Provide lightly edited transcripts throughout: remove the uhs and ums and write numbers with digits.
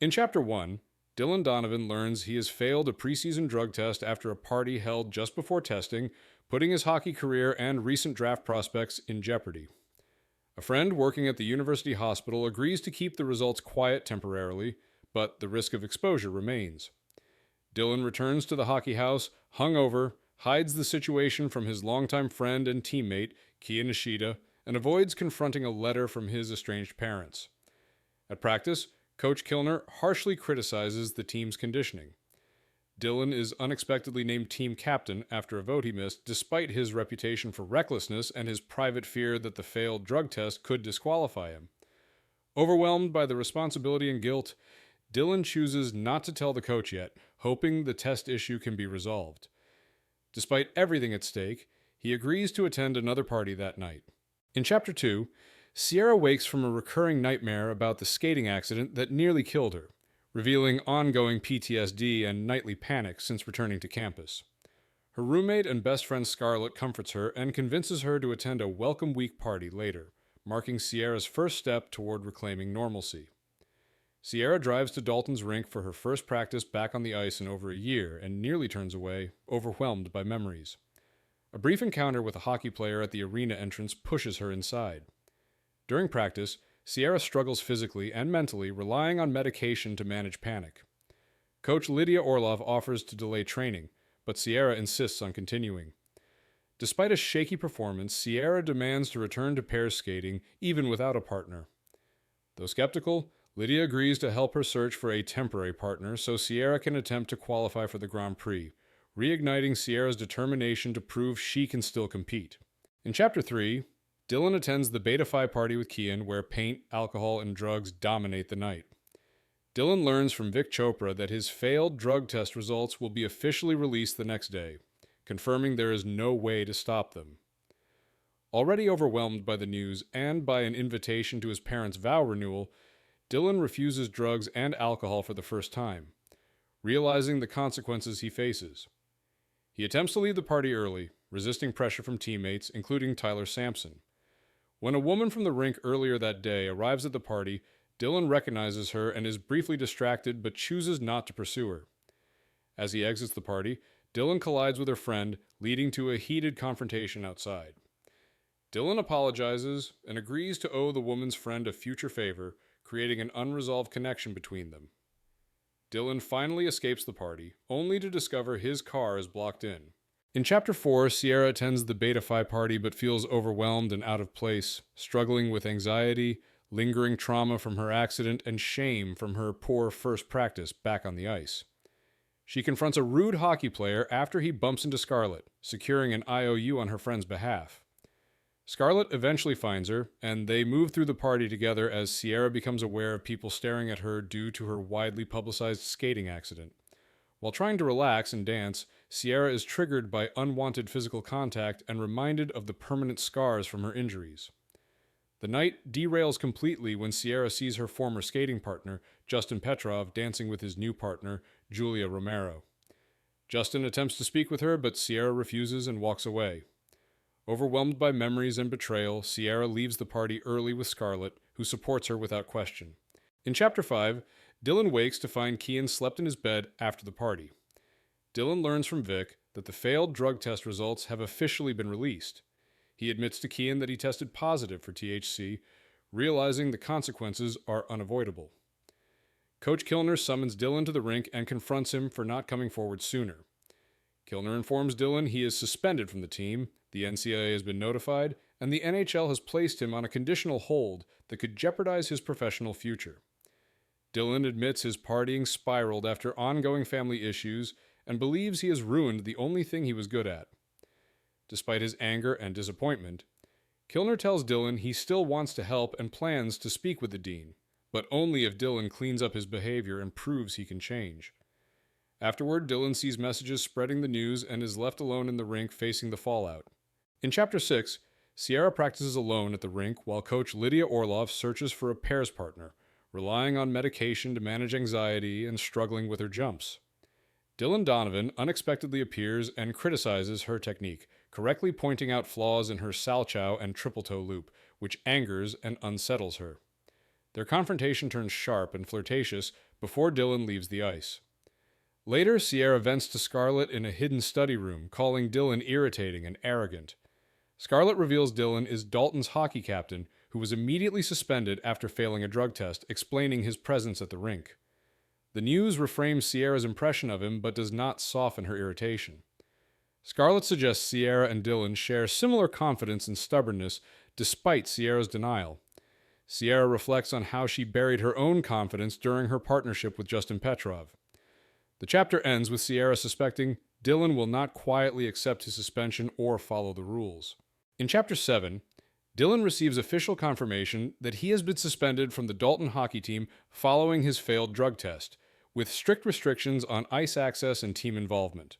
In Chapter 1, Dylan Donovan learns he has failed a preseason drug test after a party held just before testing, putting his hockey career and recent draft prospects in jeopardy. A friend working at the university hospital agrees to keep the results quiet temporarily, but the risk of exposure remains. Dylan returns to the hockey house, hungover, hides the situation from his longtime friend and teammate, Kia Nishida, and avoids confronting a letter from his estranged parents. At practice, Coach Kilner harshly criticizes the team's conditioning. Dylan is unexpectedly named team captain after a vote he missed, despite his reputation for recklessness and his private fear that the failed drug test could disqualify him. Overwhelmed by the responsibility and guilt, Dylan chooses not to tell the coach yet, hoping the test issue can be resolved. Despite everything at stake, he agrees to attend another party that night. In Chapter 2, Sierra wakes from a recurring nightmare about the skating accident that nearly killed her, revealing ongoing PTSD and nightly panic since returning to campus. Her roommate and best friend Scarlett comforts her and convinces her to attend a welcome week party later, marking Sierra's first step toward reclaiming normalcy. Sierra drives to Dalton's rink for her first practice back on the ice in over a year and nearly turns away, overwhelmed by memories. A brief encounter with a hockey player at the arena entrance pushes her inside. During practice, Sierra struggles physically and mentally, relying on medication to manage panic. Coach Lydia Orlov offers to delay training, but Sierra insists on continuing. Despite a shaky performance, Sierra demands to return to pairs skating, even without a partner. Though skeptical, Lydia agrees to help her search for a temporary partner so Sierra can attempt to qualify for the Grand Prix, reigniting Sierra's determination to prove she can still compete. In Chapter 3, Dylan attends the Beta Phi party with Kian, where paint, alcohol, and drugs dominate the night. Dylan learns from Vic Chopra that his failed drug test results will be officially released the next day, confirming there is no way to stop them. Already overwhelmed by the news and by an invitation to his parents' vow renewal, Dylan refuses drugs and alcohol for the first time, realizing the consequences he faces. He attempts to leave the party early, resisting pressure from teammates, including Tyler Sampson. When a woman from the rink earlier that day arrives at the party, Dylan recognizes her and is briefly distracted but chooses not to pursue her. As he exits the party, Dylan collides with her friend, leading to a heated confrontation outside. Dylan apologizes and agrees to owe the woman's friend a future favor, creating an unresolved connection between them. Dylan finally escapes the party, only to discover his car is blocked in. In Chapter 4, Sierra attends the Beta Phi party but feels overwhelmed and out of place, struggling with anxiety, lingering trauma from her accident, and shame from her poor first practice back on the ice. She confronts a rude hockey player after he bumps into Scarlett, securing an IOU on her friend's behalf. Scarlett eventually finds her, and they move through the party together as Sierra becomes aware of people staring at her due to her widely publicized skating accident. While trying to relax and dance, Sierra is triggered by unwanted physical contact and reminded of the permanent scars from her injuries. The night derails completely when Sierra sees her former skating partner, Justin Petrov, dancing with his new partner, Julia Romero. Justin attempts to speak with her, but Sierra refuses and walks away. Overwhelmed by memories and betrayal, Sierra leaves the party early with Scarlett, who supports her without question. In Chapter 5, Dylan wakes to find Kian slept in his bed after the party. Dylan learns from Vic that the failed drug test results have officially been released. He admits to Kian that he tested positive for THC, realizing the consequences are unavoidable. Coach Kilner summons Dylan to the rink and confronts him for not coming forward sooner. Kilner informs Dylan he is suspended from the team, the NCAA has been notified, and the NHL has placed him on a conditional hold that could jeopardize his professional future. Dylan admits his partying spiraled after ongoing family issues and believes he has ruined the only thing he was good at. Despite his anger and disappointment, Kilner tells Dylan he still wants to help and plans to speak with the dean, but only if Dylan cleans up his behavior and proves he can change. Afterward, Dylan sees messages spreading the news and is left alone in the rink facing the fallout. In Chapter 6, Sierra practices alone at the rink while Coach Lydia Orlov searches for a pairs partner, relying on medication to manage anxiety and struggling with her jumps. Dylan Donovan unexpectedly appears and criticizes her technique, correctly pointing out flaws in her salchow and triple toe loop, which angers and unsettles her. Their confrontation turns sharp and flirtatious before Dylan leaves the ice. Later, Sierra vents to Scarlett in a hidden study room, calling Dylan irritating and arrogant. Scarlett reveals Dylan is Dalton's hockey captain, who was immediately suspended after failing a drug test, explaining his presence at the rink. The news reframes Sierra's impression of him, but does not soften her irritation. Scarlett suggests Sierra and Dylan share similar confidence and stubbornness, despite Sierra's denial. Sierra reflects on how she buried her own confidence during her partnership with Justin Petrov. The chapter ends with Sierra suspecting Dylan will not quietly accept his suspension or follow the rules. In Chapter 7, Dylan receives official confirmation that he has been suspended from the Dalton hockey team following his failed drug test, with strict restrictions on ice access and team involvement.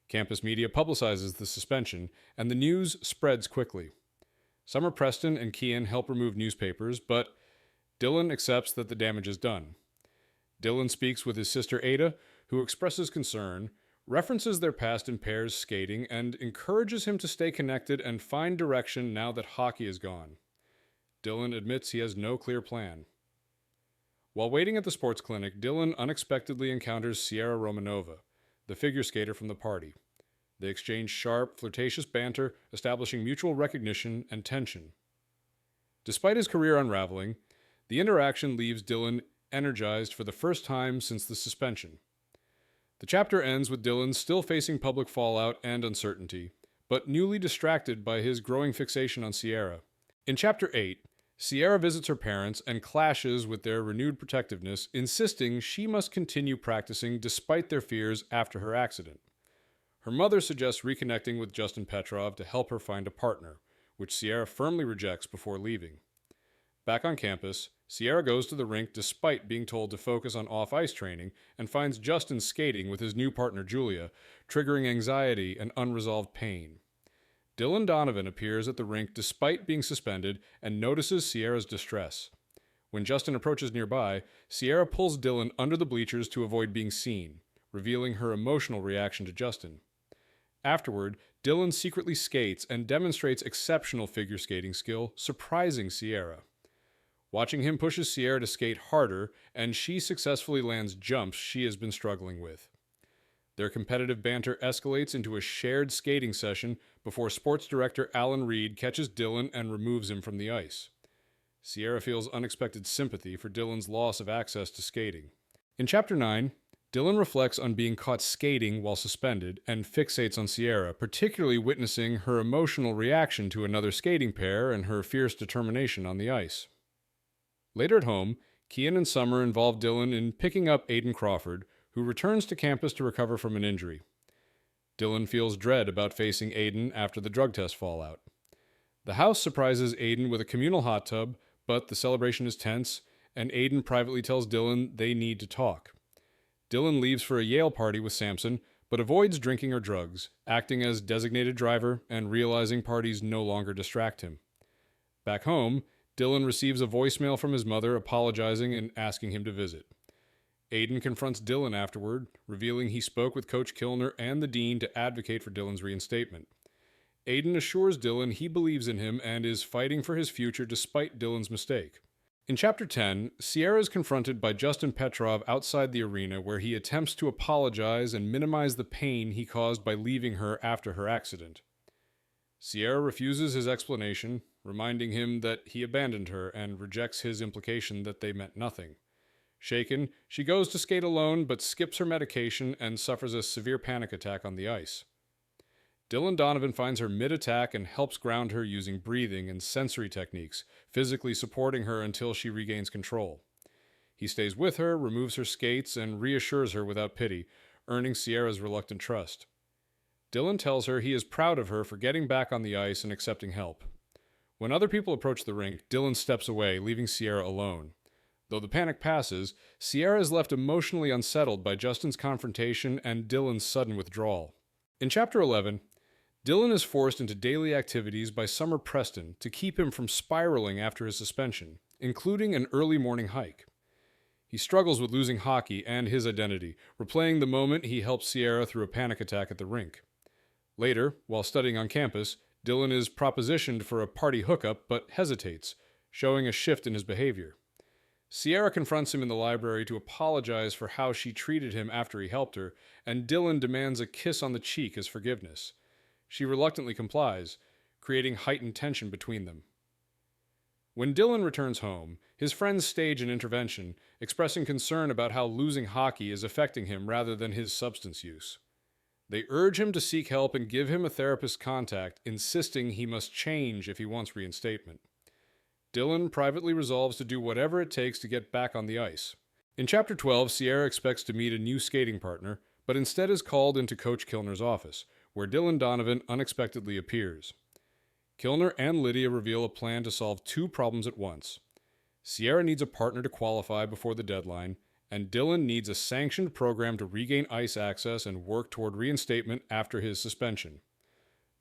Campus media publicizes the suspension, and the news spreads quickly. Summer Preston and Kian help remove newspapers, but Dylan accepts that the damage is done. Dylan speaks with his sister Ada, who expresses concern, references their past in pairs skating, and encourages him to stay connected and find direction now that hockey is gone. Dylan admits he has no clear plan. While waiting at the sports clinic, Dylan unexpectedly encounters Sierra Romanova, the figure skater from the party. They exchange sharp, flirtatious banter, establishing mutual recognition and tension. Despite his career unraveling, the interaction leaves Dylan energized for the first time since the suspension. The chapter ends with Dylan still facing public fallout and uncertainty, but newly distracted by his growing fixation on Sierra. In Chapter 8, Sierra visits her parents and clashes with their renewed protectiveness, insisting she must continue practicing despite their fears after her accident. Her mother suggests reconnecting with Justin Petrov to help her find a partner, which Sierra firmly rejects before leaving. Back on campus, Sierra goes to the rink despite being told to focus on off-ice training and finds Justin skating with his new partner Julia, triggering anxiety and unresolved pain. Dylan Donovan appears at the rink despite being suspended and notices Sierra's distress. When Justin approaches nearby, Sierra pulls Dylan under the bleachers to avoid being seen, revealing her emotional reaction to Justin. Afterward, Dylan secretly skates and demonstrates exceptional figure skating skill, surprising Sierra. Watching him pushes Sierra to skate harder, and she successfully lands jumps she has been struggling with. Their competitive banter escalates into a shared skating session before sports director Alan Reed catches Dylan and removes him from the ice. Sierra feels unexpected sympathy for Dylan's loss of access to skating. In Chapter 9, Dylan reflects on being caught skating while suspended and fixates on Sierra, particularly witnessing her emotional reaction to another skating pair and her fierce determination on the ice. Later at home, Kian and Summer involve Dylan in picking up Aiden Crawford, who returns to campus to recover from an injury. Dylan feels dread about facing Aiden after the drug test fallout. The house surprises Aiden with a communal hot tub, but the celebration is tense, and Aiden privately tells Dylan they need to talk. Dylan leaves for a Yale party with Samson, but avoids drinking or drugs, acting as designated driver and realizing parties no longer distract him. Back home, Dylan receives a voicemail from his mother apologizing and asking him to visit. Aiden confronts Dylan afterward, revealing he spoke with Coach Kilner and the dean to advocate for Dylan's reinstatement. Aiden assures Dylan he believes in him and is fighting for his future despite Dylan's mistake. In Chapter 10, Sierra is confronted by Justin Petrov outside the arena, where he attempts to apologize and minimize the pain he caused by leaving her after her accident. Sierra refuses his explanation, reminding him that he abandoned her and rejects his implication that they meant nothing. Shaken, she goes to skate alone but skips her medication and suffers a severe panic attack on the ice. Dylan Donovan finds her mid-attack and helps ground her using breathing and sensory techniques, physically supporting her until she regains control. He stays with her, removes her skates, and reassures her without pity, earning Sierra's reluctant trust. Dylan tells her he is proud of her for getting back on the ice and accepting help. When other people approach the rink, Dylan steps away, leaving Sierra alone. Though the panic passes, Sierra is left emotionally unsettled by Justin's confrontation and Dylan's sudden withdrawal. In Chapter 11, Dylan is forced into daily activities by Summer Preston to keep him from spiraling after his suspension, including an early morning hike. He struggles with losing hockey and his identity, replaying the moment he helped Sierra through a panic attack at the rink. Later, while studying on campus, Dylan is propositioned for a party hookup but hesitates, showing a shift in his behavior. Sierra confronts him in the library to apologize for how she treated him after he helped her, and Dylan demands a kiss on the cheek as forgiveness. She reluctantly complies, creating heightened tension between them. When Dylan returns home, his friends stage an intervention, expressing concern about how losing hockey is affecting him rather than his substance use. They urge him to seek help and give him a therapist's contact, insisting he must change if he wants reinstatement. Dylan privately resolves to do whatever it takes to get back on the ice. In Chapter 12, Sierra expects to meet a new skating partner, but instead is called into Coach Kilner's office, where Dylan Donovan unexpectedly appears. Kilner and Lydia reveal a plan to solve two problems at once. Sierra needs a partner to qualify before the deadline, and Dylan needs a sanctioned program to regain ice access and work toward reinstatement after his suspension.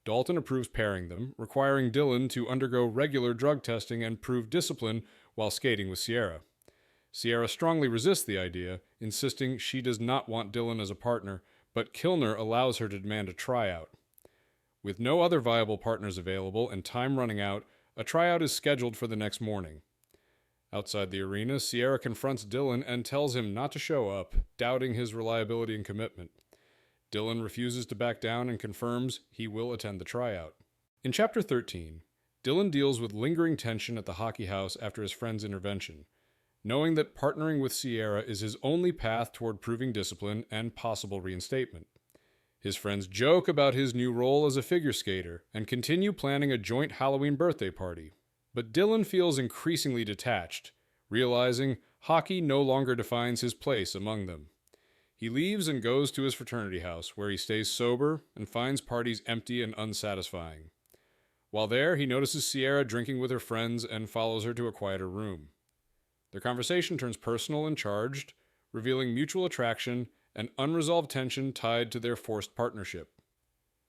Dalton approves pairing them, requiring Dylan to undergo regular drug testing and prove discipline while skating with Sierra. Sierra strongly resists the idea, insisting she does not want Dylan as a partner, but Kilner allows her to demand a tryout. With no other viable partners available and time running out, a tryout is scheduled for the next morning. Outside the arena, Sierra confronts Dylan and tells him not to show up, doubting his reliability and commitment. Dylan refuses to back down and confirms he will attend the tryout. In Chapter 13, Dylan deals with lingering tension at the hockey house after his friend's intervention, knowing that partnering with Sierra is his only path toward proving discipline and possible reinstatement. His friends joke about his new role as a figure skater and continue planning a joint Halloween birthday party. But Dylan feels increasingly detached, realizing hockey no longer defines his place among them. He leaves and goes to his fraternity house, where he stays sober and finds parties empty and unsatisfying. While there, he notices Sierra drinking with her friends and follows her to a quieter room. Their conversation turns personal and charged, revealing mutual attraction and unresolved tension tied to their forced partnership.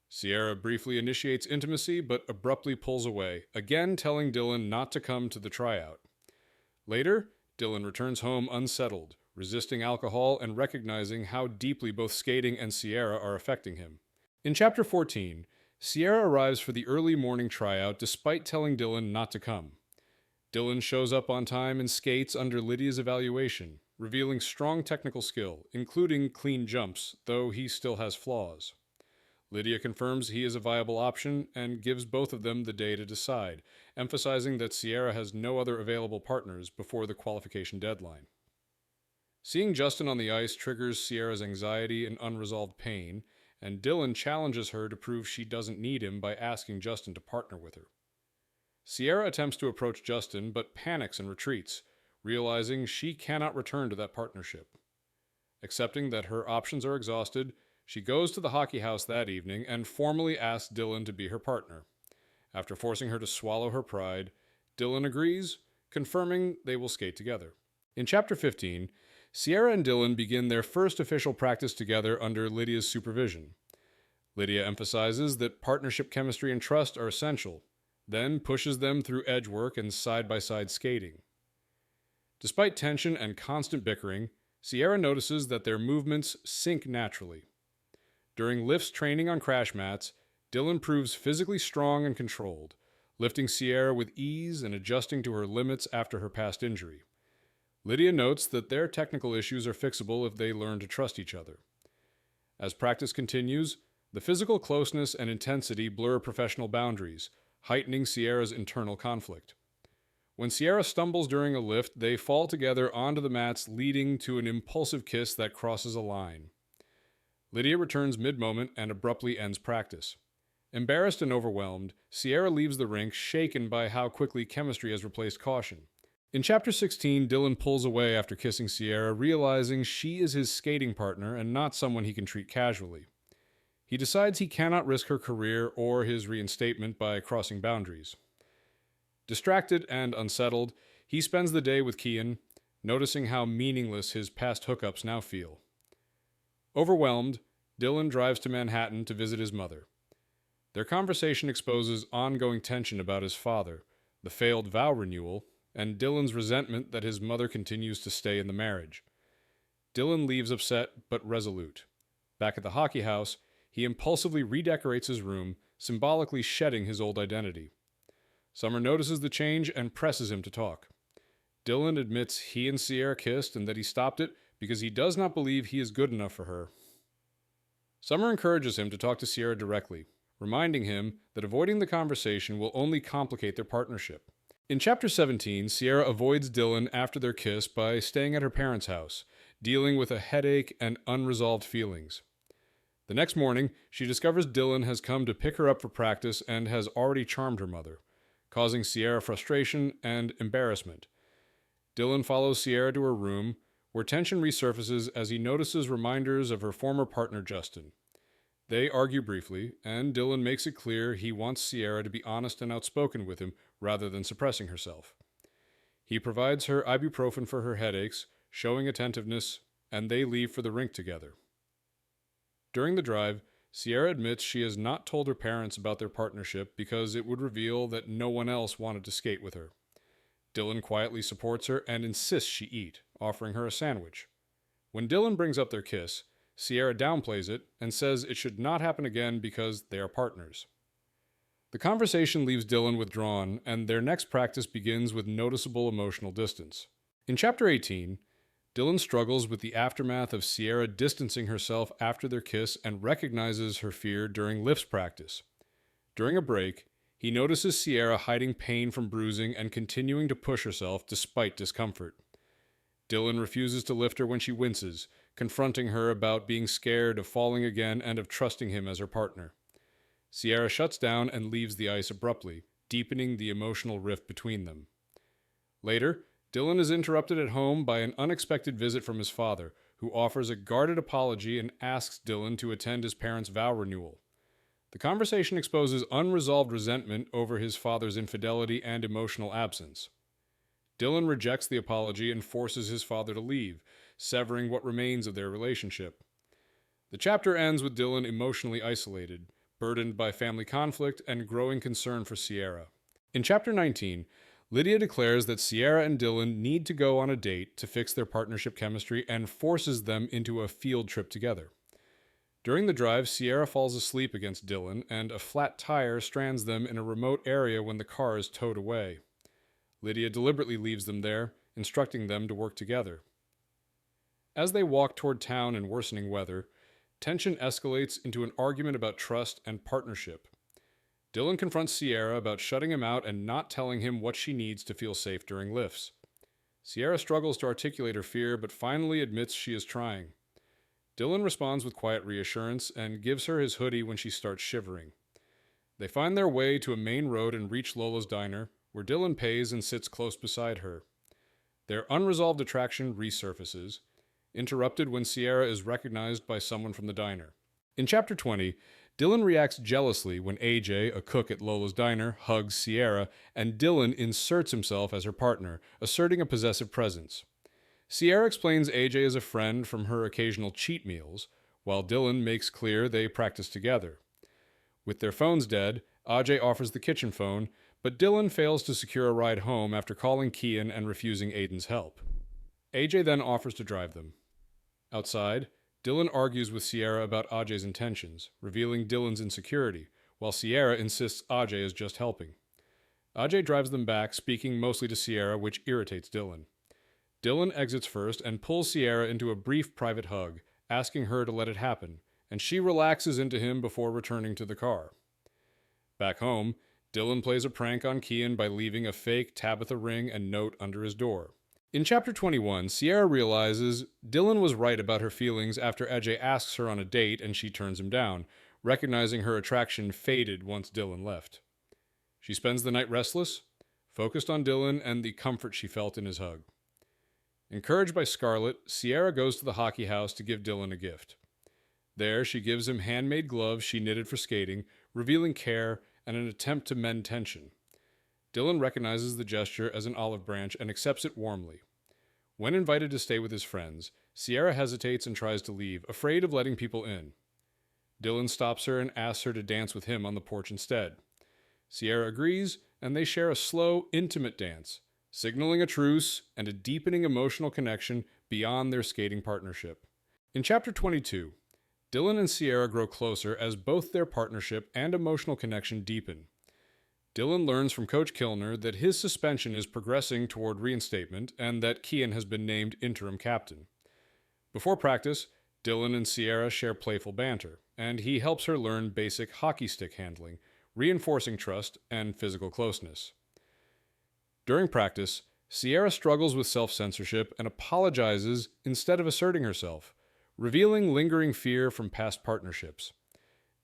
Sierra briefly initiates intimacy but abruptly pulls away, again telling Dylan not to come to the tryout. Later, Dylan returns home unsettled, resisting alcohol and recognizing how deeply both skating and Sierra are affecting him. In Chapter 14, Sierra arrives for the early morning tryout despite telling Dylan not to come. Dylan shows up on time and skates under Lydia's evaluation, revealing strong technical skill, including clean jumps, though he still has flaws. Lydia confirms he is a viable option and gives both of them the day to decide, emphasizing that Sierra has no other available partners before the qualification deadline. Seeing Justin on the ice triggers Sierra's anxiety and unresolved pain, and Dylan challenges her to prove she doesn't need him by asking Justin to partner with her. Sierra attempts to approach Justin, but panics and retreats, realizing she cannot return to that partnership. Accepting that her options are exhausted, she goes to the hockey house that evening and formally asks Dylan to be her partner. After forcing her to swallow her pride, Dylan agrees, confirming they will skate together. In Chapter 15, Sierra and Dylan begin their first official practice together under Lydia's supervision. Lydia emphasizes that partnership chemistry and trust are essential, then pushes them through edge work and side-by-side skating. Despite tension and constant bickering, Sierra notices that their movements sync naturally. During lifts training on crash mats, Dylan proves physically strong and controlled, lifting Sierra with ease and adjusting to her limits after her past injury. Lydia notes that their technical issues are fixable if they learn to trust each other. As practice continues, the physical closeness and intensity blur professional boundaries, heightening Sierra's internal conflict. When Sierra stumbles during a lift, they fall together onto the mats, leading to an impulsive kiss that crosses a line. Lydia returns mid-moment and abruptly ends practice. Embarrassed and overwhelmed, Sierra leaves the rink, shaken by how quickly chemistry has replaced caution. In Chapter 16, Dylan pulls away after kissing Sierra, realizing she is his skating partner and not someone he can treat casually. He decides he cannot risk her career or his reinstatement by crossing boundaries. Distracted and unsettled, he spends the day with Kian, noticing how meaningless his past hookups now feel. Overwhelmed, Dylan drives to Manhattan to visit his mother. Their conversation exposes ongoing tension about his father, the failed vow renewal, and Dylan's resentment that his mother continues to stay in the marriage. Dylan leaves upset but resolute. Back at the hockey house, he impulsively redecorates his room, symbolically shedding his old identity. Summer notices the change and presses him to talk. Dylan admits he and Sierra kissed and that he stopped it because he does not believe he is good enough for her. Summer encourages him to talk to Sierra directly, reminding him that avoiding the conversation will only complicate their partnership. In Chapter 17, Sierra avoids Dylan after their kiss by staying at her parents' house, dealing with a headache and unresolved feelings. The next morning, she discovers Dylan has come to pick her up for practice and has already charmed her mother, causing Sierra frustration and embarrassment. Dylan follows Sierra to her room, where tension resurfaces as he notices reminders of her former partner Justin. They argue briefly, and Dylan makes it clear he wants Sierra to be honest and outspoken with him rather than suppressing herself. He provides her ibuprofen for her headaches, showing attentiveness, and they leave for the rink together. During the drive, Sierra admits she has not told her parents about their partnership because it would reveal that no one else wanted to skate with her. Dylan quietly supports her and insists she eat, offering her a sandwich. When Dylan brings up their kiss, Sierra downplays it and says it should not happen again because they are partners. The conversation leaves Dylan withdrawn, and their next practice begins with noticeable emotional distance. In Chapter 18, Dylan struggles with the aftermath of Sierra distancing herself after their kiss and recognizes her fear during lifts practice. During a break, he notices Sierra hiding pain from bruising and continuing to push herself despite discomfort. Dylan refuses to lift her when she winces, confronting her about being scared of falling again and of trusting him as her partner. Sierra shuts down and leaves the ice abruptly, deepening the emotional rift between them. Later, Dylan is interrupted at home by an unexpected visit from his father, who offers a guarded apology and asks Dylan to attend his parents' vow renewal. The conversation exposes unresolved resentment over his father's infidelity and emotional absence. Dylan rejects the apology and forces his father to leave, severing what remains of their relationship. The chapter ends with Dylan emotionally isolated, burdened by family conflict and growing concern for Sierra. In Chapter 19, Lydia declares that Sierra and Dylan need to go on a date to fix their partnership chemistry and forces them into a field trip together. During the drive, Sierra falls asleep against Dylan, and a flat tire strands them in a remote area when the car is towed away. Lydia deliberately leaves them there, instructing them to work together. As they walk toward town in worsening weather, tension escalates into an argument about trust and partnership. Dylan confronts Sierra about shutting him out and not telling him what she needs to feel safe during lifts. Sierra struggles to articulate her fear, but finally admits she is trying. Dylan responds with quiet reassurance and gives her his hoodie when she starts shivering. They find their way to a main road and reach Lola's diner, where Dylan pays and sits close beside her. Their unresolved attraction resurfaces, interrupted when Sierra is recognized by someone from the diner. In Chapter 20, Dylan reacts jealously when AJ, a cook at Lola's diner, hugs Sierra, and Dylan inserts himself as her partner, asserting a possessive presence. Sierra explains AJ is a friend from her occasional cheat meals, while Dylan makes clear they practice together. With their phones dead, AJ offers the kitchen phone, but Dylan fails to secure a ride home after calling Kian and refusing Aiden's help. AJ then offers to drive them. Outside, Dylan argues with Sierra about AJ's intentions, revealing Dylan's insecurity, while Sierra insists AJ is just helping. AJ drives them back, speaking mostly to Sierra, which irritates Dylan. Dylan exits first and pulls Sierra into a brief private hug, asking her to let it happen, and she relaxes into him before returning to the car. Back home, Dylan plays a prank on Kian by leaving a fake Tabitha ring and note under his door. In Chapter 21, Sierra realizes Dylan was right about her feelings after AJ asks her on a date and she turns him down, recognizing her attraction faded once Dylan left. She spends the night restless, focused on Dylan and the comfort she felt in his hug. Encouraged by Scarlett, Sierra goes to the hockey house to give Dylan a gift. There, she gives him handmade gloves she knitted for skating, revealing care and an attempt to mend tension. Dylan recognizes the gesture as an olive branch and accepts it warmly. When invited to stay with his friends, Sierra hesitates and tries to leave, afraid of letting people in. Dylan stops her and asks her to dance with him on the porch instead. Sierra agrees, and they share a slow, intimate dance, signaling a truce and a deepening emotional connection beyond their skating partnership. In Chapter 22, Dylan and Sierra grow closer as both their partnership and emotional connection deepen. Dylan learns from Coach Kilner that his suspension is progressing toward reinstatement and that Kian has been named interim captain. Before practice, Dylan and Sierra share playful banter, and he helps her learn basic hockey stick handling, reinforcing trust and physical closeness. During practice, Sierra struggles with self-censorship and apologizes instead of asserting herself, revealing lingering fear from past partnerships.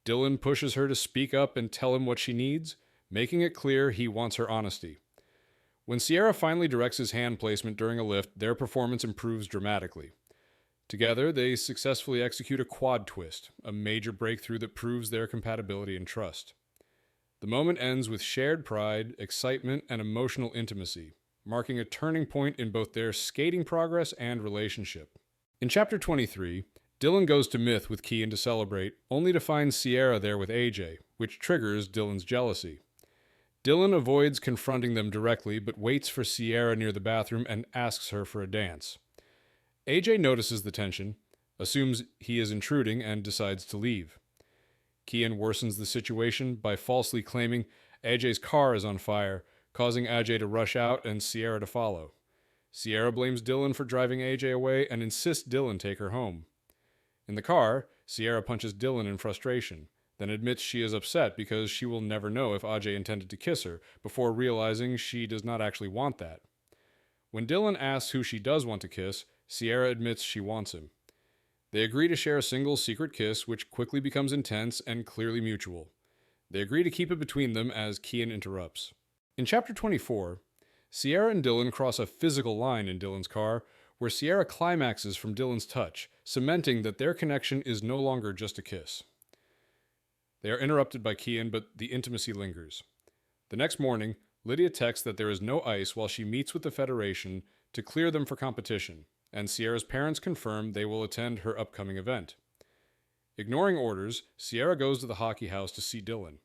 Dylan pushes her to speak up and tell him what she needs, making it clear he wants her honesty. When Sierra finally directs his hand placement during a lift, their performance improves dramatically. Together, they successfully execute a quad twist, a major breakthrough that proves their compatibility and trust. The moment ends with shared pride, excitement, and emotional intimacy, marking a turning point in both their skating progress and relationship. In Chapter 23, Dylan goes to Myth with Kian to celebrate, only to find Sierra there with AJ, which triggers Dylan's jealousy. Dylan avoids confronting them directly, but waits for Sierra near the bathroom and asks her for a dance. AJ notices the tension, assumes he is intruding, and decides to leave. Kian worsens the situation by falsely claiming AJ's car is on fire, causing AJ to rush out and Sierra to follow. Sierra blames Dylan for driving AJ away and insists Dylan take her home. In the car, Sierra punches Dylan in frustration, then admits she is upset because she will never know if AJ intended to kiss her, before realizing she does not actually want that. When Dylan asks who she does want to kiss, Sierra admits she wants him. They agree to share a single secret kiss, which quickly becomes intense and clearly mutual. They agree to keep it between them as Kian interrupts. In Chapter 24, Sierra and Dylan cross a physical line in Dylan's car, where Sierra climaxes from Dylan's touch, cementing that their connection is no longer just a kiss. They are interrupted by Kian, but the intimacy lingers. The next morning, Lydia texts that there is no ice while she meets with the Federation to clear them for competition, and Sierra's parents confirm they will attend her upcoming event. Ignoring orders, Sierra goes to the hockey house to see Dylan.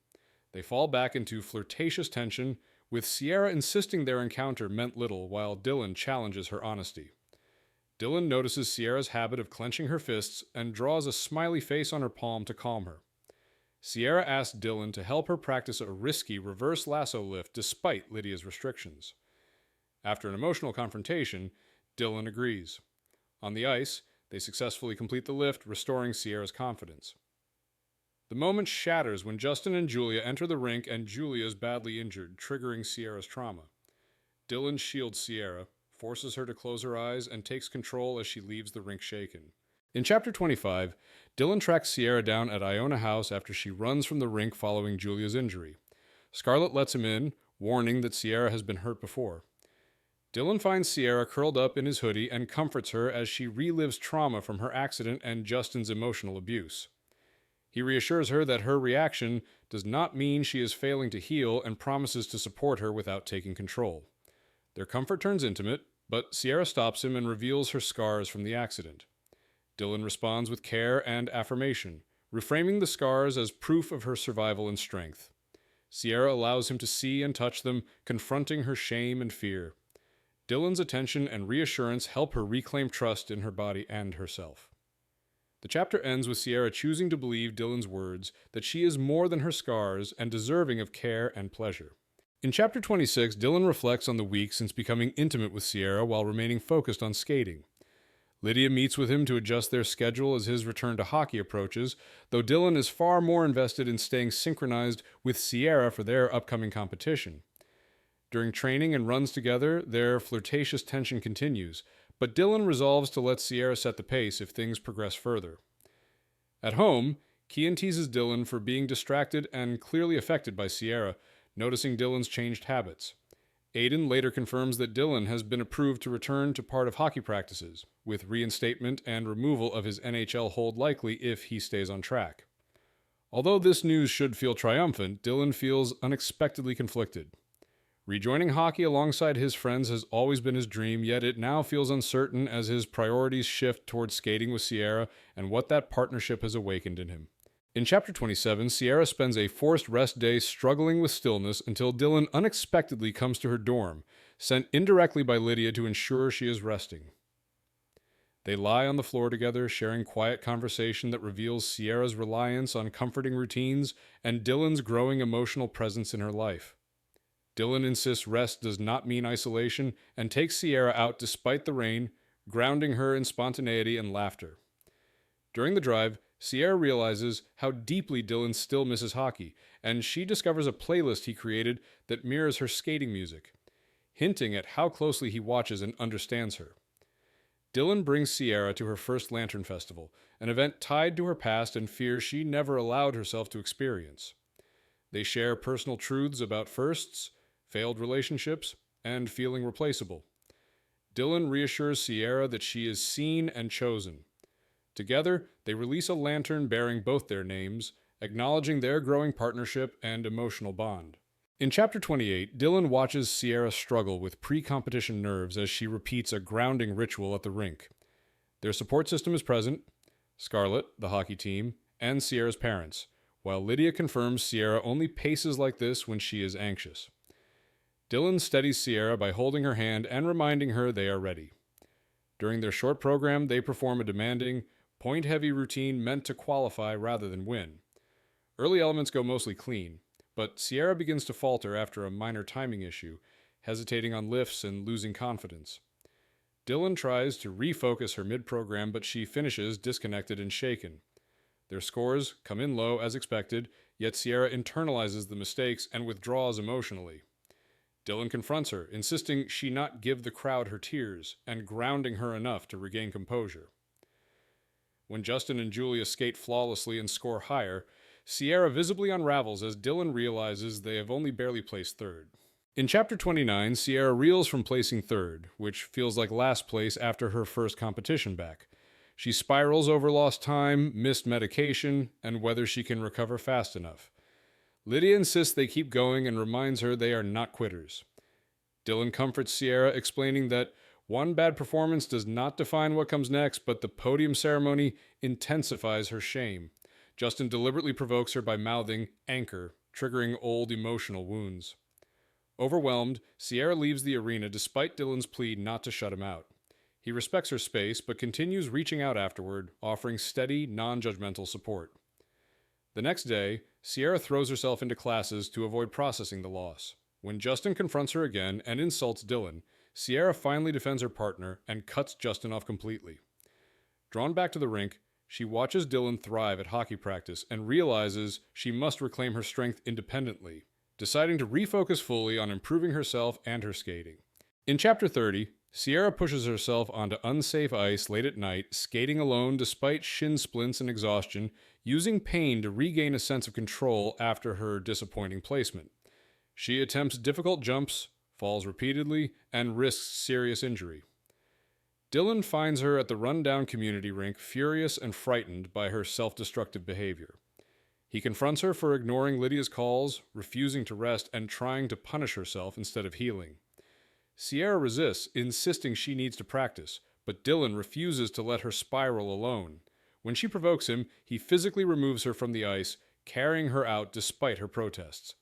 They fall back into flirtatious tension, with Sierra insisting their encounter meant little while Dylan challenges her honesty. Dylan notices Sierra's habit of clenching her fists and draws a smiley face on her palm to calm her. Sierra asks Dylan to help her practice a risky reverse lasso lift despite Lydia's restrictions. After an emotional confrontation, Dylan agrees. On the ice, they successfully complete the lift, restoring Sierra's confidence. The moment shatters when Justin and Julia enter the rink and Julia is badly injured, triggering Sierra's trauma. Dylan shields Sierra, forces her to close her eyes, and takes control as she leaves the rink shaken. In Chapter 25, Dylan tracks Sierra down at Iona House after she runs from the rink following Julia's injury. Scarlett lets him in, warning that Sierra has been hurt before. Dylan finds Sierra curled up in his hoodie and comforts her as she relives trauma from her accident and Justin's emotional abuse. He reassures her that her reaction does not mean she is failing to heal and promises to support her without taking control. Their comfort turns intimate, but Sierra stops him and reveals her scars from the accident. Dylan responds with care and affirmation, reframing the scars as proof of her survival and strength. Sierra allows him to see and touch them, confronting her shame and fear. Dylan's attention and reassurance help her reclaim trust in her body and herself. The chapter ends with Sierra choosing to believe Dylan's words that she is more than her scars and deserving of care and pleasure. In Chapter 26, Dylan reflects on the week since becoming intimate with Sierra while remaining focused on skating. Lydia meets with him to adjust their schedule as his return to hockey approaches, though Dylan is far more invested in staying synchronized with Sierra for their upcoming competition. During training and runs together, their flirtatious tension continues, but Dylan resolves to let Sierra set the pace if things progress further. At home, Kian teases Dylan for being distracted and clearly affected by Sierra, noticing Dylan's changed habits. Aiden later confirms that Dylan has been approved to return to part of hockey practices, with reinstatement and removal of his NHL hold likely if he stays on track. Although this news should feel triumphant, Dylan feels unexpectedly conflicted. Rejoining hockey alongside his friends has always been his dream, yet it now feels uncertain as his priorities shift towards skating with Sierra and what that partnership has awakened in him. In Chapter 27, Sierra spends a forced rest day struggling with stillness until Dylan unexpectedly comes to her dorm, sent indirectly by Lydia to ensure she is resting. They lie on the floor together, sharing quiet conversation that reveals Sierra's reliance on comforting routines and Dylan's growing emotional presence in her life. Dylan insists rest does not mean isolation and takes Sierra out despite the rain, grounding her in spontaneity and laughter. During the drive, Sierra realizes how deeply Dylan still misses hockey, and she discovers a playlist he created that mirrors her skating music, hinting at how closely he watches and understands her. Dylan brings Sierra to her first Lantern Festival, an event tied to her past and fears she never allowed herself to experience. They share personal truths about firsts, failed relationships, and feeling replaceable. Dylan reassures Sierra that she is seen and chosen. Together, they release a lantern bearing both their names, acknowledging their growing partnership and emotional bond. In Chapter 28, Dylan watches Sierra struggle with pre-competition nerves as she repeats a grounding ritual at the rink. Their support system is present: Scarlett, the hockey team, and Sierra's parents, while Lydia confirms Sierra only paces like this when she is anxious. Dylan steadies Sierra by holding her hand and reminding her they are ready. During their short program, they perform a demanding, point-heavy routine meant to qualify rather than win. Early elements go mostly clean, but Sierra begins to falter after a minor timing issue, hesitating on lifts and losing confidence. Dylan tries to refocus her mid-program, but she finishes disconnected and shaken. Their scores come in low as expected, yet Sierra internalizes the mistakes and withdraws emotionally. Dylan confronts her, insisting she not give the crowd her tears and grounding her enough to regain composure. When Justin and Julia skate flawlessly and score higher, Sierra visibly unravels as Dylan realizes they have only barely placed third. In Chapter 29, Sierra reels from placing third, which feels like last place after her first competition back. She spirals over lost time, missed medication, and whether she can recover fast enough. Lydia insists they keep going and reminds her they are not quitters. Dylan comforts Sierra, explaining that one bad performance does not define what comes next, but the podium ceremony intensifies her shame. Justin deliberately provokes her by mouthing "anchor," triggering old emotional wounds. Overwhelmed, Sierra leaves the arena despite Dylan's plea not to shut him out. He respects her space, but continues reaching out afterward, offering steady, non-judgmental support. The next day, Sierra throws herself into classes to avoid processing the loss. When Justin confronts her again and insults Dylan, Sierra finally defends her partner and cuts Justin off completely. Drawn back to the rink, she watches Dylan thrive at hockey practice and realizes she must reclaim her strength independently, deciding to refocus fully on improving herself and her skating. In Chapter 30, Sierra pushes herself onto unsafe ice late at night, skating alone despite shin splints and exhaustion, using pain to regain a sense of control after her disappointing placement. She attempts difficult jumps, falls repeatedly, and risks serious injury. Dylan finds her at the rundown community rink, furious and frightened by her self-destructive behavior. He confronts her for ignoring Lydia's calls, refusing to rest, and trying to punish herself instead of healing. Sierra resists, insisting she needs to practice, but Dylan refuses to let her spiral alone. When she provokes him, he physically removes her from the ice, carrying her out despite her protests.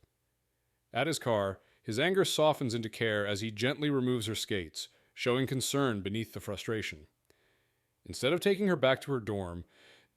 At his car, his anger softens into care as he gently removes her skates, showing concern beneath the frustration. Instead of taking her back to her dorm,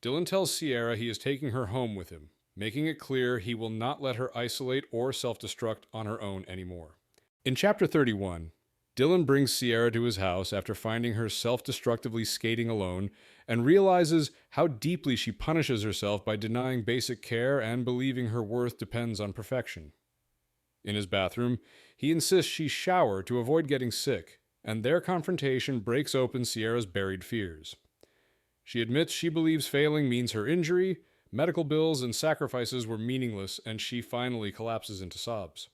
Dylan tells Sierra he is taking her home with him, making it clear he will not let her isolate or self-destruct on her own anymore. In Chapter 31, Dylan brings Sierra to his house after finding her self-destructively skating alone and realizes how deeply she punishes herself by denying basic care and believing her worth depends on perfection. In his bathroom, he insists she shower to avoid getting sick, and their confrontation breaks open Sierra's buried fears. She admits she believes failing means her injury, medical bills and sacrifices were meaningless, and she finally collapses into sobs.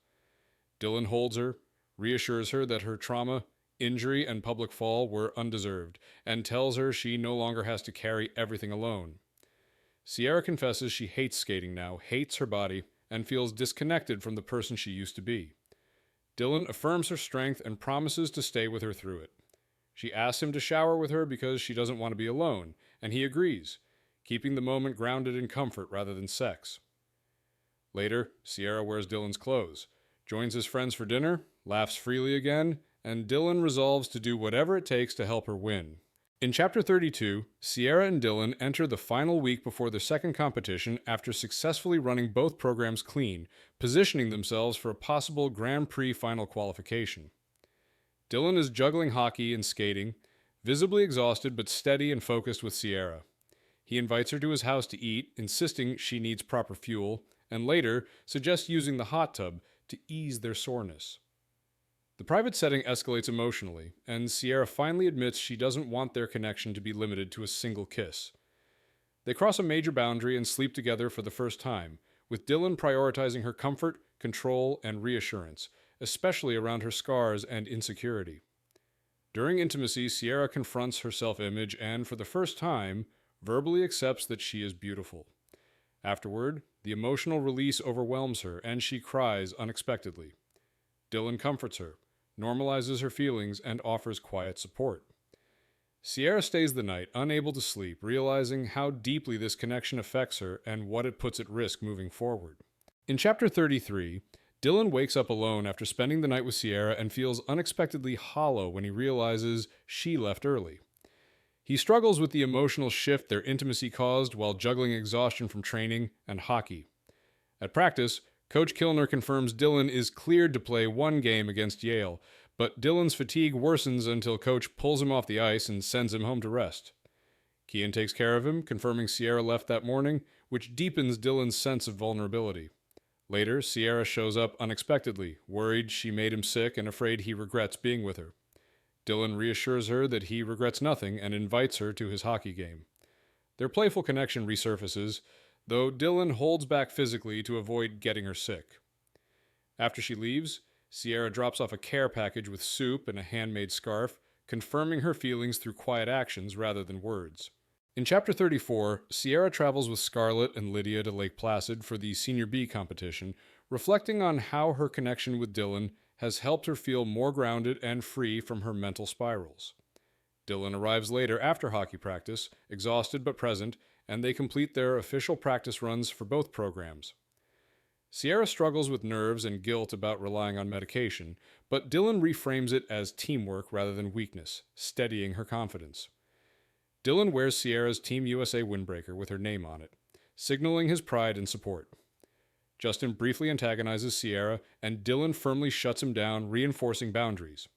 Dylan holds her, reassures her that her trauma, injury, and public fall were undeserved, and tells her she no longer has to carry everything alone. Sierra confesses she hates skating now, hates her body, and feels disconnected from the person she used to be. Dylan affirms her strength and promises to stay with her through it. She asks him to shower with her because she doesn't want to be alone, and he agrees, keeping the moment grounded in comfort rather than sex. Later, Sierra wears Dylan's clothes, joins his friends for dinner, laughs freely again, and Dylan resolves to do whatever it takes to help her win. In Chapter 32, Sierra and Dylan enter the final week before their second competition after successfully running both programs clean, positioning themselves for a possible Grand Prix final qualification. Dylan is juggling hockey and skating, visibly exhausted but steady and focused with Sierra. He invites her to his house to eat, insisting she needs proper fuel, and later suggests using the hot tub to ease their soreness. The private setting escalates emotionally, and Sierra finally admits she doesn't want their connection to be limited to a single kiss. They cross a major boundary and sleep together for the first time, with Dylan prioritizing her comfort, control, and reassurance, especially around her scars and insecurity. During intimacy, Sierra confronts her self-image and, for the first time, verbally accepts that she is beautiful. Afterward, the emotional release overwhelms her, and she cries unexpectedly. Dylan comforts her, normalizes her feelings, and offers quiet support. Sierra stays the night, unable to sleep, realizing how deeply this connection affects her and what it puts at risk moving forward. In Chapter 33, Dylan wakes up alone after spending the night with Sierra and feels unexpectedly hollow when he realizes she left early. He struggles with the emotional shift their intimacy caused while juggling exhaustion from training and hockey. At practice, Coach Kilner confirms Dylan is cleared to play one game against Yale, but Dylan's fatigue worsens until Coach pulls him off the ice and sends him home to rest. Kian takes care of him, confirming Sierra left that morning, which deepens Dylan's sense of vulnerability. Later, Sierra shows up unexpectedly, worried she made him sick and afraid he regrets being with her. Dylan reassures her that he regrets nothing and invites her to his hockey game. Their playful connection resurfaces, though Dylan holds back physically to avoid getting her sick. After she leaves, Sierra drops off a care package with soup and a handmade scarf, confirming her feelings through quiet actions rather than words. In Chapter 34, Sierra travels with Scarlett and Lydia to Lake Placid for the Senior B competition, reflecting on how her connection with Dylan has helped her feel more grounded and free from her mental spirals. Dylan arrives later after hockey practice, exhausted but present, and they complete their official practice runs for both programs. Sierra struggles with nerves and guilt about relying on medication, but Dylan reframes it as teamwork rather than weakness, steadying her confidence. Dylan wears Sierra's Team USA windbreaker with her name on it, signaling his pride and support. Justin briefly antagonizes Sierra, and Dylan firmly shuts him down, reinforcing boundaries.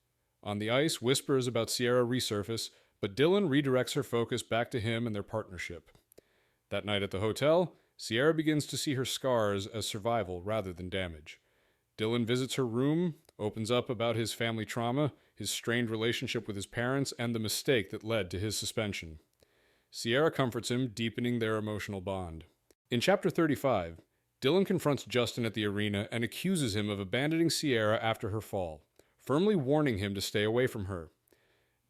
On the ice, whispers about Sierra resurface, but Dylan redirects her focus back to him and their partnership. That night at the hotel, Sierra begins to see her scars as survival rather than damage. Dylan visits her room, opens up about his family trauma, his strained relationship with his parents, and the mistake that led to his suspension. Sierra comforts him, deepening their emotional bond. In Chapter 35, Dylan confronts Justin at the arena and accuses him of abandoning Sierra after her fall, firmly warning him to stay away from her.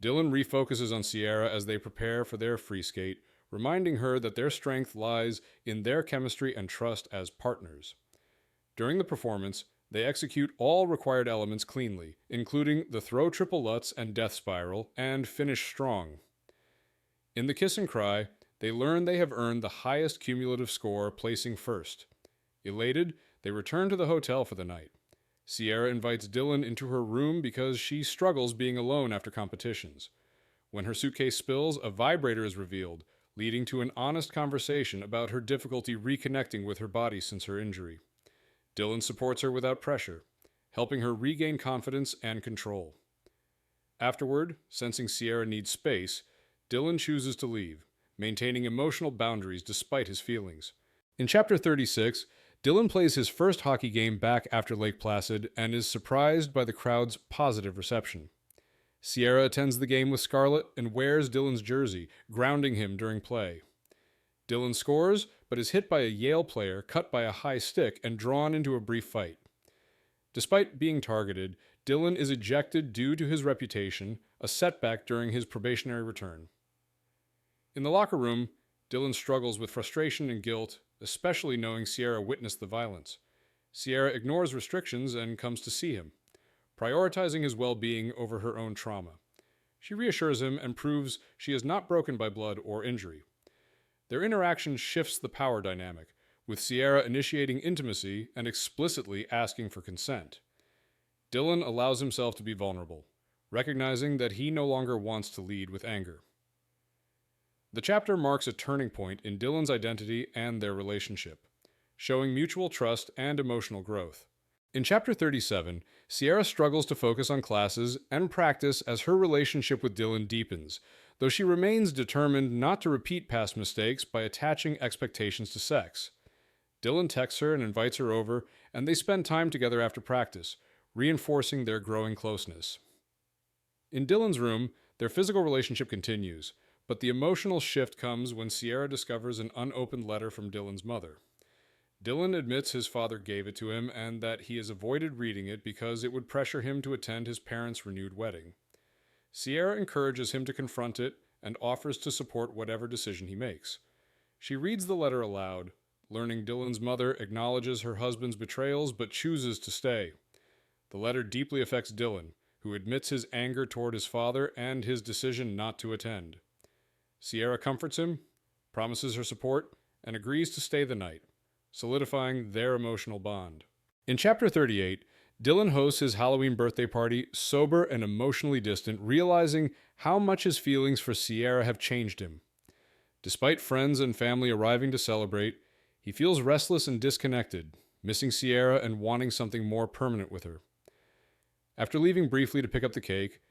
Dylan refocuses on Sierra as they prepare for their free skate, reminding her that their strength lies in their chemistry and trust as partners. During the performance, they execute all required elements cleanly, including the throw triple lutz and death spiral, and finish strong. In the kiss and cry, they learn they have earned the highest cumulative score, placing first. Elated, they return to the hotel for the night. Sierra invites Dylan into her room because she struggles being alone after competitions. When her suitcase spills, a vibrator is revealed, leading to an honest conversation about her difficulty reconnecting with her body since her injury. Dylan supports her without pressure, helping her regain confidence and control. Afterward, sensing Sierra needs space, Dylan chooses to leave, maintaining emotional boundaries despite his feelings. In Chapter 36, Dylan plays his first hockey game back after Lake Placid and is surprised by the crowd's positive reception. Sierra attends the game with Scarlett and wears Dylan's jersey, grounding him during play. Dylan scores, but is hit by a Yale player, cut by a high stick, and drawn into a brief fight. Despite being targeted, Dylan is ejected due to his reputation, a setback during his probationary return. In the locker room, Dylan struggles with frustration and guilt, especially knowing Sierra witnessed the violence. Sierra ignores restrictions and comes to see him, prioritizing his well-being over her own trauma. She reassures him and proves she is not broken by blood or injury. Their interaction shifts the power dynamic, with Sierra initiating intimacy and explicitly asking for consent. Dylan allows himself to be vulnerable, recognizing that he no longer wants to lead with anger. The chapter marks a turning point in Dylan's identity and their relationship, showing mutual trust and emotional growth. In Chapter 37, Sierra struggles to focus on classes and practice as her relationship with Dylan deepens, though she remains determined not to repeat past mistakes by attaching expectations to sex. Dylan texts her and invites her over, and they spend time together after practice, reinforcing their growing closeness. In Dylan's room, their physical relationship continues, but the emotional shift comes when Sierra discovers an unopened letter from Dylan's mother. Dylan admits his father gave it to him and that he has avoided reading it because it would pressure him to attend his parents' renewed wedding. Sierra encourages him to confront it and offers to support whatever decision he makes. She reads the letter aloud, learning Dylan's mother acknowledges her husband's betrayals but chooses to stay. The letter deeply affects Dylan, who admits his anger toward his father and his decision not to attend. Sierra comforts him, promises her support, and agrees to stay the night, solidifying their emotional bond. In Chapter 38, Dylan hosts his Halloween birthday party sober and emotionally distant, realizing how much his feelings for Sierra have changed him. Despite friends and family arriving to celebrate, he feels restless and disconnected, missing Sierra and wanting something more permanent with her. After leaving briefly to pick up the cake,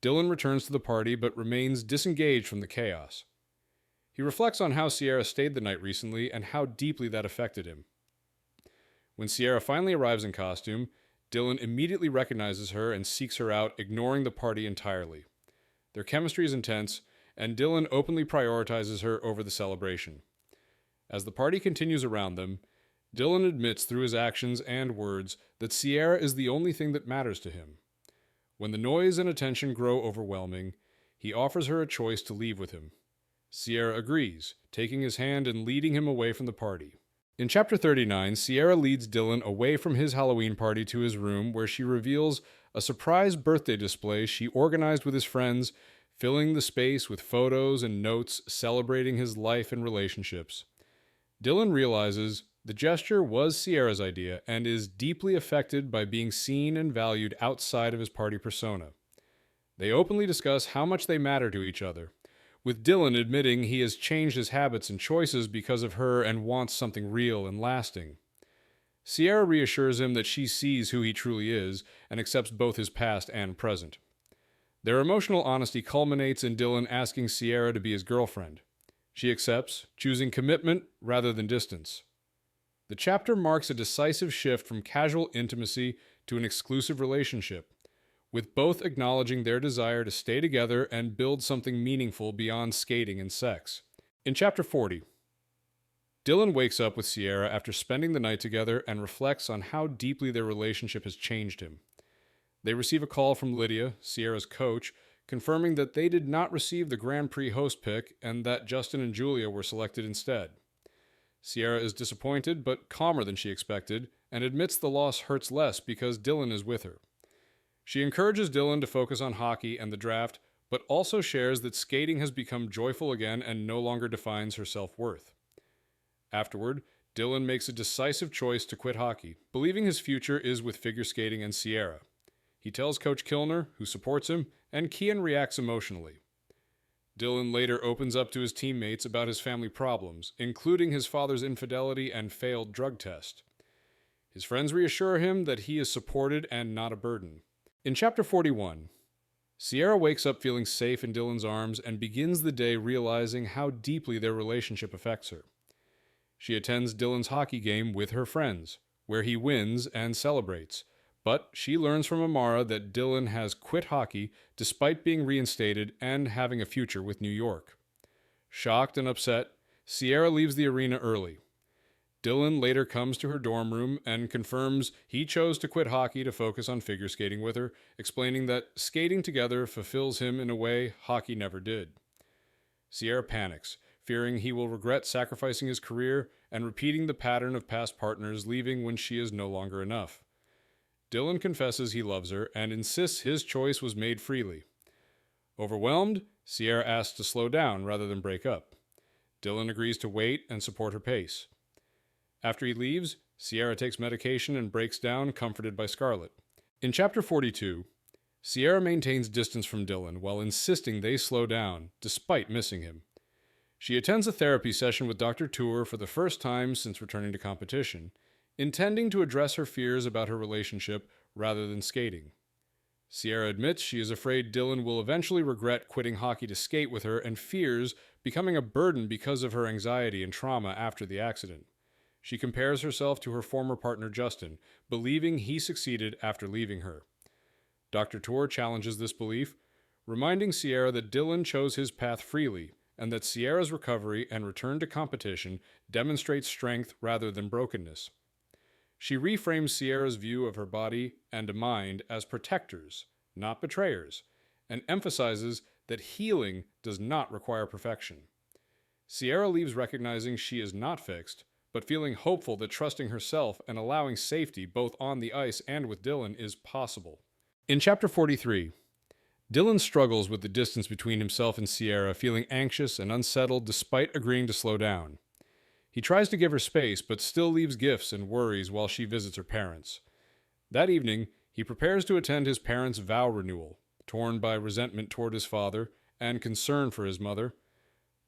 Dylan returns to the party but remains disengaged from the chaos. He reflects on how Sierra stayed the night recently and how deeply that affected him. When Sierra finally arrives in costume, Dylan immediately recognizes her and seeks her out, ignoring the party entirely. Their chemistry is intense, and Dylan openly prioritizes her over the celebration. As the party continues around them, Dylan admits through his actions and words that Sierra is the only thing that matters to him. When the noise and attention grow overwhelming, he offers her a choice to leave with him. Sierra agrees, taking his hand and leading him away from the party. In Chapter 39, Sierra leads Dylan away from his Halloween party to his room, where she reveals a surprise birthday display she organized with his friends, filling the space with photos and notes celebrating his life and relationships. Dylan realizes the gesture was Sierra's idea and is deeply affected by being seen and valued outside of his party persona. They openly discuss how much they matter to each other, with Dylan admitting he has changed his habits and choices because of her and wants something real and lasting. Sierra reassures him that she sees who he truly is and accepts both his past and present. Their emotional honesty culminates in Dylan asking Sierra to be his girlfriend. She accepts, choosing commitment rather than distance. The chapter marks a decisive shift from casual intimacy to an exclusive relationship, with both acknowledging their desire to stay together and build something meaningful beyond skating and sex. In Chapter 40, Dylan wakes up with Sierra after spending the night together and reflects on how deeply their relationship has changed him. They receive a call from Lydia, Sierra's coach, confirming that they did not receive the Grand Prix host pick and that Justin and Julia were selected instead. Sierra is disappointed but calmer than she expected and admits the loss hurts less because Dylan is with her. She encourages Dylan to focus on hockey and the draft, but also shares that skating has become joyful again and no longer defines her self-worth. Afterward, Dylan makes a decisive choice to quit hockey, believing his future is with figure skating and Sierra. He tells Coach Kilner, who supports him, and Kian reacts emotionally. Dylan later opens up to his teammates about his family problems, including his father's infidelity and failed drug test. His friends reassure him that he is supported and not a burden. In Chapter 41, Sierra wakes up feeling safe in Dylan's arms and begins the day realizing how deeply their relationship affects her. She attends Dylan's hockey game with her friends, where he wins and celebrates, but she learns from Amara that Dylan has quit hockey despite being reinstated and having a future with New York. Shocked and upset, Sierra leaves the arena early. Dylan later comes to her dorm room and confirms he chose to quit hockey to focus on figure skating with her, explaining that skating together fulfills him in a way hockey never did. Sierra panics, fearing he will regret sacrificing his career and repeating the pattern of past partners leaving when she is no longer enough. Dylan confesses he loves her and insists his choice was made freely. Overwhelmed, Sierra asks to slow down rather than break up. Dylan agrees to wait and support her pace. After he leaves, Sierra takes medication and breaks down, comforted by Scarlett. In Chapter 42, Sierra maintains distance from Dylan while insisting they slow down, despite missing him. She attends a therapy session with Dr. Tour for the first time since returning to competition, intending to address her fears about her relationship rather than skating. Sierra admits she is afraid Dylan will eventually regret quitting hockey to skate with her and fears becoming a burden because of her anxiety and trauma after the accident. She compares herself to her former partner Justin, believing he succeeded after leaving her. Dr. Tour challenges this belief, reminding Sierra that Dylan chose his path freely and that Sierra's recovery and return to competition demonstrates strength rather than brokenness. She reframes Sierra's view of her body and mind as protectors, not betrayers, and emphasizes that healing does not require perfection. Sierra leaves recognizing she is not fixed, but feeling hopeful that trusting herself and allowing safety both on the ice and with Dylan is possible. In Chapter 43, Dylan struggles with the distance between himself and Sierra, feeling anxious and unsettled despite agreeing to slow down. He tries to give her space, but still leaves gifts and worries while she visits her parents. That evening, he prepares to attend his parents' vow renewal, torn by resentment toward his father and concern for his mother,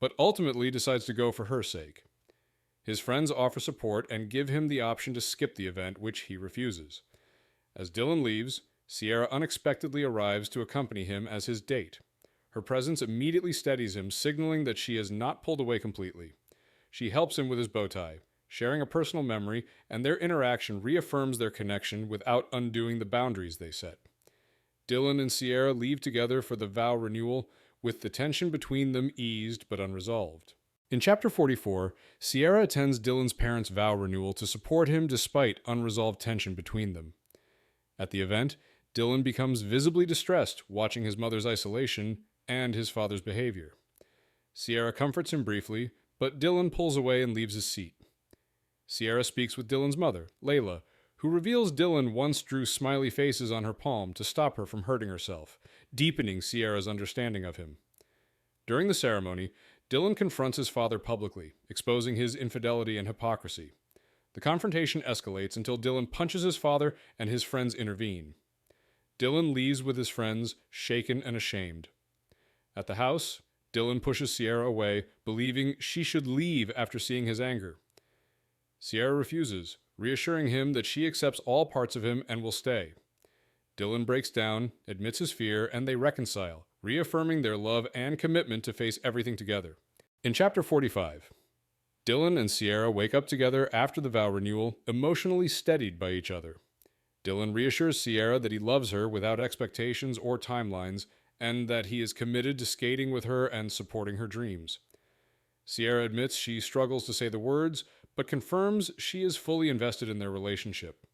but ultimately decides to go for her sake. His friends offer support and give him the option to skip the event, which he refuses. As Dylan leaves, Sierra unexpectedly arrives to accompany him as his date. Her presence immediately steadies him, signaling that she has not pulled away completely. She helps him with his bow tie, sharing a personal memory, and their interaction reaffirms their connection without undoing the boundaries they set. Dylan and Sierra leave together for the vow renewal, with the tension between them eased but unresolved. In Chapter 44, Sierra attends Dylan's parents' vow renewal to support him despite unresolved tension between them. At the event, Dylan becomes visibly distressed watching his mother's isolation and his father's behavior. Sierra comforts him briefly, but Dylan pulls away and leaves his seat. Sierra speaks with Dylan's mother, Layla, who reveals Dylan once drew smiley faces on her palm to stop her from hurting herself, deepening Sierra's understanding of him. During the ceremony, Dylan confronts his father publicly, exposing his infidelity and hypocrisy. The confrontation escalates until Dylan punches his father and his friends intervene. Dylan leaves with his friends, shaken and ashamed. At the house, Dylan pushes Sierra away, believing she should leave after seeing his anger. Sierra refuses, reassuring him that she accepts all parts of him and will stay. Dylan breaks down, admits his fear, and they reconcile, reaffirming their love and commitment to face everything together. In Chapter 45, Dylan and Sierra wake up together after the vow renewal, emotionally steadied by each other. Dylan reassures Sierra that he loves her without expectations or timelines, and that he is committed to skating with her and supporting her dreams. Sierra admits she struggles to say the words, but confirms she is fully invested in their relationship.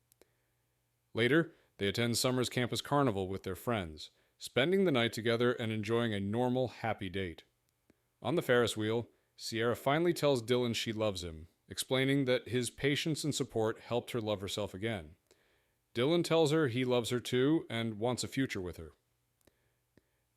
Later, they attend summer's campus carnival with their friends, spending the night together and enjoying a normal, happy date. On the Ferris wheel, Sierra finally tells Dylan she loves him, explaining that his patience and support helped her love herself again. Dylan tells her he loves her too and wants a future with her.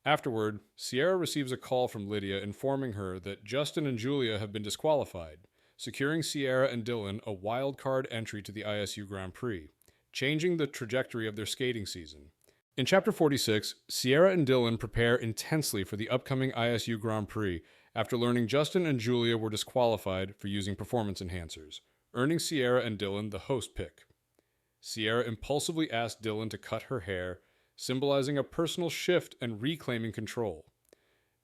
Afterward, Sierra receives a call from Lydia informing her that Justin and Julia have been disqualified, securing Sierra and Dylan a wild card entry to the ISU Grand Prix, changing the trajectory of their skating season. In Chapter 46, Sierra and Dylan prepare intensely for the upcoming ISU Grand Prix after learning Justin and Julia were disqualified for using performance enhancers, earning Sierra and Dylan the host pick. Sierra impulsively asks Dylan to cut her hair, symbolizing a personal shift and reclaiming control.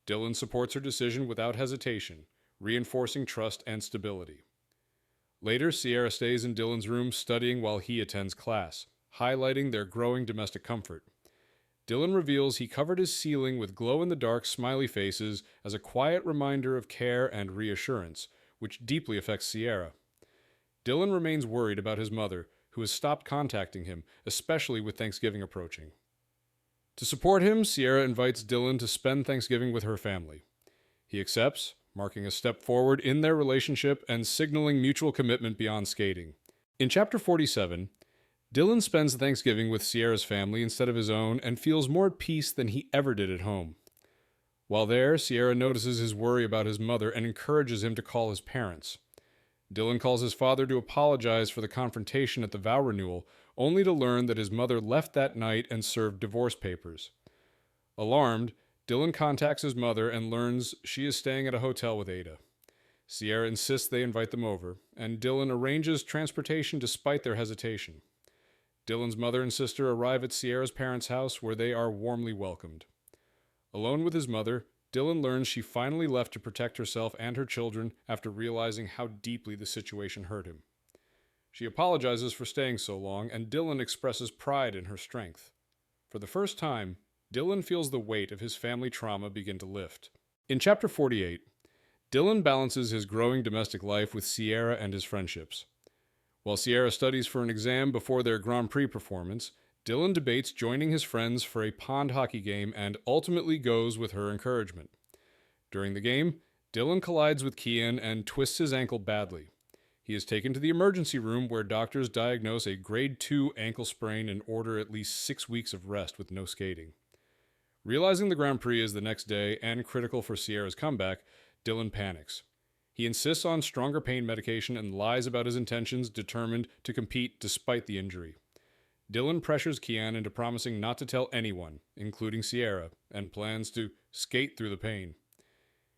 Dylan supports her decision without hesitation, reinforcing trust and stability. Later, Sierra stays in Dylan's room studying while he attends class, highlighting their growing domestic comfort. Dylan reveals he covered his ceiling with glow-in-the-dark smiley faces as a quiet reminder of care and reassurance, which deeply affects Sierra. Dylan remains worried about his mother, who has stopped contacting him, especially with Thanksgiving approaching. To support him, Sierra invites Dylan to spend Thanksgiving with her family. He accepts, marking a step forward in their relationship and signaling mutual commitment beyond skating. In Chapter 47, Dylan spends Thanksgiving with Sierra's family instead of his own and feels more at peace than he ever did at home. While there, Sierra notices his worry about his mother and encourages him to call his parents. Dylan calls his father to apologize for the confrontation at the vow renewal, only to learn that his mother left that night and served divorce papers. Alarmed, Dylan contacts his mother and learns she is staying at a hotel with Ada. Sierra insists they invite them over, and Dylan arranges transportation despite their hesitation. Dylan's mother and sister arrive at Sierra's parents' house where they are warmly welcomed. Alone with his mother, Dylan learns she finally left to protect herself and her children after realizing how deeply the situation hurt him. She apologizes for staying so long, and Dylan expresses pride in her strength. For the first time, Dylan feels the weight of his family trauma begin to lift. In Chapter 48, Dylan balances his growing domestic life with Sierra and his friendships. While Sierra studies for an exam before their Grand Prix performance, Dylan debates joining his friends for a pond hockey game and ultimately goes with her encouragement. During the game, Dylan collides with Kian and twists his ankle badly. He is taken to the emergency room where doctors diagnose a grade 2 ankle sprain and order at least 6 weeks of rest with no skating. Realizing the Grand Prix is the next day and critical for Sierra's comeback, Dylan panics. He insists on stronger pain medication and lies about his intentions, determined to compete despite the injury. Dylan pressures Kian into promising not to tell anyone, including Sierra, and plans to skate through the pain.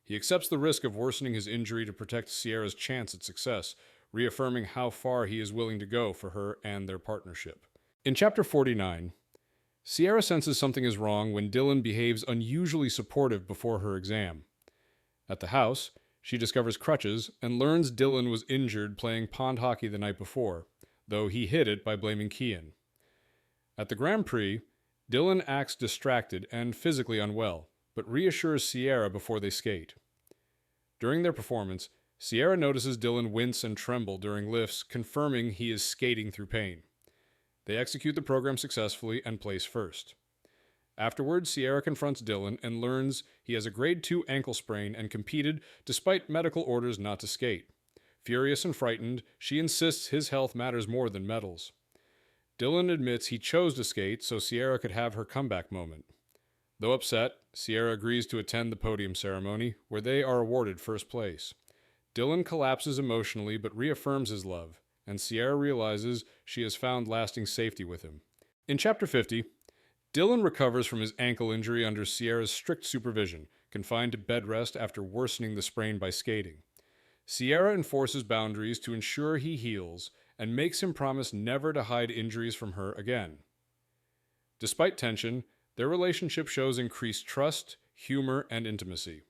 He accepts the risk of worsening his injury to protect Sierra's chance at success, reaffirming how far he is willing to go for her and their partnership. In Chapter 49, Sierra senses something is wrong when Dylan behaves unusually supportive before her exam. At the house, she discovers crutches and learns Dylan was injured playing pond hockey the night before, though he hid it by blaming Kian. At the Grand Prix, Dylan acts distracted and physically unwell, but reassures Sierra before they skate. During their performance, Sierra notices Dylan wince and tremble during lifts, confirming he is skating through pain. They execute the program successfully and place first. Afterwards, Sierra confronts Dylan and learns he has a grade 2 ankle sprain and competed despite medical orders not to skate. Furious and frightened, she insists his health matters more than medals. Dylan admits he chose to skate so Sierra could have her comeback moment. Though upset, Sierra agrees to attend the podium ceremony, where they are awarded first place. Dylan collapses emotionally but reaffirms his love, and Sierra realizes she has found lasting safety with him. In Chapter 50, Dylan recovers from his ankle injury under Sierra's strict supervision, confined to bed rest after worsening the sprain by skating. Sierra enforces boundaries to ensure he heals, and makes him promise never to hide injuries from her again. Despite tension, their relationship shows increased trust, humor, and intimacy.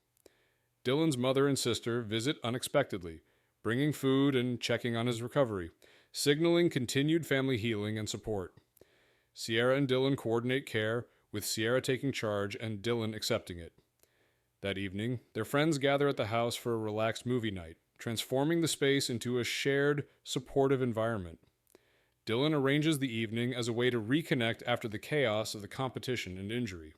Dylan's mother and sister visit unexpectedly, bringing food and checking on his recovery, signaling continued family healing and support. Sierra and Dylan coordinate care, with Sierra taking charge and Dylan accepting it. That evening, their friends gather at the house for a relaxed movie night, transforming the space into a shared, supportive environment. Dylan arranges the evening as a way to reconnect after the chaos of the competition and injury.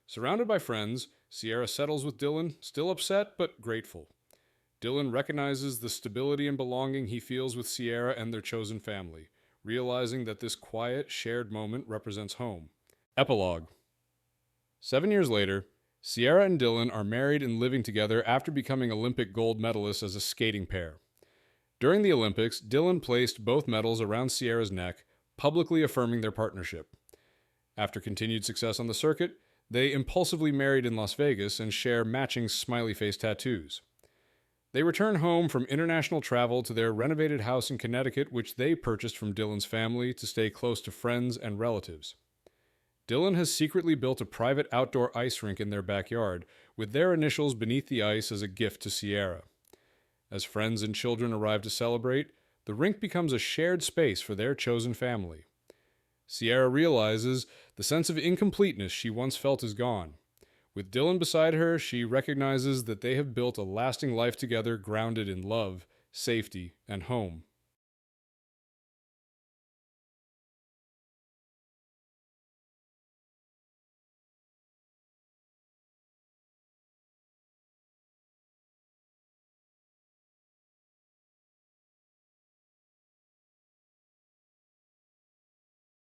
Surrounded by friends, Sierra settles with Dylan, still upset but grateful. Dylan recognizes the stability and belonging he feels with Sierra and their chosen family, realizing that this quiet, shared moment represents home. Epilogue. 7 years later, Sierra and Dylan are married and living together after becoming Olympic gold medalists as a skating pair. During the Olympics, Dylan placed both medals around Sierra's neck, publicly affirming their partnership. After continued success on the circuit, they impulsively married in Las Vegas and share matching smiley face tattoos. They return home from international travel to their renovated house in Connecticut, which they purchased from Dylan's family to stay close to friends and relatives. Dylan has secretly built a private outdoor ice rink in their backyard, with their initials beneath the ice as a gift to Sierra. As friends and children arrive to celebrate, the rink becomes a shared space for their chosen family. Sierra realizes the sense of incompleteness she once felt is gone. With Dylan beside her, she recognizes that they have built a lasting life together grounded in love, safety, and home.